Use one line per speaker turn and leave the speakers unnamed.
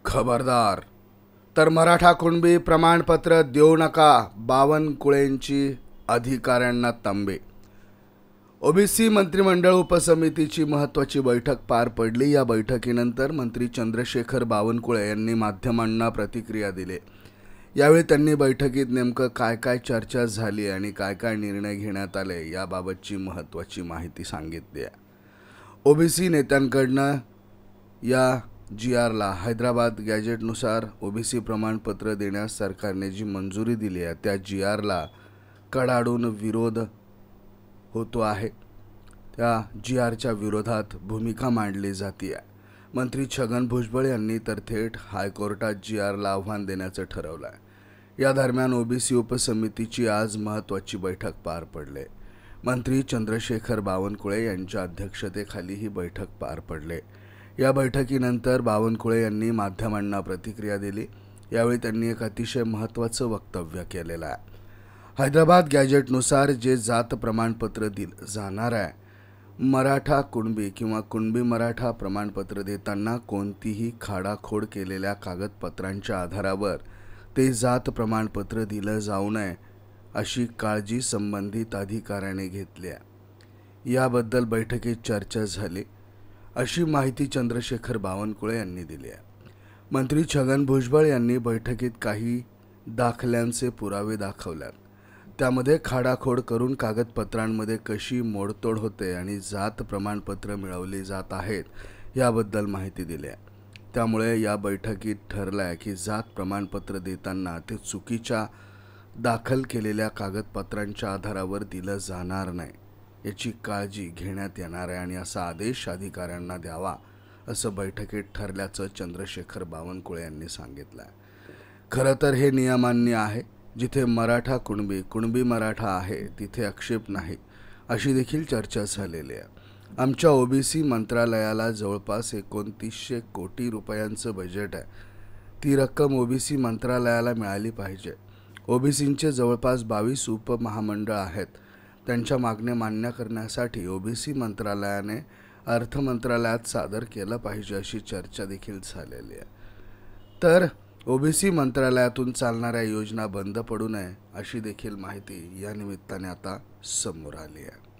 खबरदार, तर मराठा कुणबी प्रमाणपत्र देऊ नका, बावनकुळेंची अधिकाऱ्यांना तंबे। ओबीसी मंत्रिमंडळ उपसमितीची महत्त्वाची बैठक पार पडली। या बैठकीनंतर मंत्री चंद्रशेखर बावनकुळे यांनी माध्यमांना प्रतिक्रिया दिली। यावेळी त्यांनी बैठकीत नेमकं काय काय चर्चा झाली आणि काय काय निर्णय घेण्यात आले याबाबतची महत्त्वाची माहिती सांगितली आहे। ओबीसी नेत्यांकडनं या GRला हैदराबाद गॅजेटनुसार ओबीसी प्रमाणपत्र देण्यास सरकारने जी मंजुरी दिली आहे त्या GRला कडाडून विरोध होतो आहे। त्या GRच्या विरोधात भूमिका मांडली जाते आहे। मंत्री छगन भुजबळ यांनी तर थेट हायकोर्टात GRला आव्हान देण्याचं ठरवलं आहे। या दरम्यान ओबीसी उपसमितीची आज महत्त्वाची बैठक पार पडली। मंत्री चंद्रशेखर बावनकुळे यांच्या अध्यक्षतेखाली ही बैठक पार पडली। या बैठकीनंतर बावनकुळे यांनी माध्यमांना प्रतिक्रिया दिली। यावेळी त्यांनी एक अतिशय महत्त्वाचं वक्तव्य केलेलं आहे। हैदराबाद गॅजेटनुसार जे जात प्रमाणपत्र दिलं जाणार आहे, मराठा कुणबी किंवा कुणबी मराठा प्रमाणपत्र देताना कोणतीही खाडाखोड केलेल्या कागदपत्रांच्या आधारावर ते जात प्रमाणपत्र दिलं जाऊ नये अशी काळजी संबंधित अधिकाऱ्याने घेतली आहे। याबद्दल बैठकीत चर्चा झाली अशी माहिती चंद्रशेखर बावनकुळे यांनी दिली आहे। मंत्री छगन भुजबळ यांनी बैठकीत काही दाखल्यांचे पुरावे दाखवल्यात। त्यामध्ये खाडाखोड करून कागदपत्रांमध्ये कशी मोडतोड होते आणि जात प्रमाणपत्र मिळवली जात आहेत याबद्दल माहिती दिली आहे। त्यामुळे या बैठकीत ठरलं आहे की जात प्रमाणपत्र देताना ते चुकीच्या दाखल केलेल्या कागदपत्रांच्या आधारावर दिलं जाणार नाही याची काळजी घेण्यात येणार आहे आणि असा आदेश अधिकाऱ्यांना द्यावा असं बैठकीत ठरल्याचं चंद्रशेखर बावनकुळे यांनी सांगितलं आहे। खरं तर हे नियमान्य आहे। जिथे मराठा कुणबी, कुणबी मराठा आहे तिथे आक्षेप नाही अशी देखील चर्चा झालेली आहे। आमच्या ओबीसी मंत्रालयाला जवळपास 2900 कोटी रुपयांचं बजेट आहे। ती रक्कम ओबीसी मंत्रालयाला मिळाली पाहिजे। ओबीसींचे जवळपास 22 उपमहामंडळ आहेत। त्यांच्या मागण्या मान्य करण्यासाठी ओबीसी मंत्रालयाने अर्थ मंत्रालयात सादर केलं पाहिजे अशी चर्चा देखील झालेली आहे। तर ओबीसी मंत्रालयातून चालणाऱ्या योजना बंद पडू नये अशी देखील माहिती या निमित्ताने आता समोर आली आहे।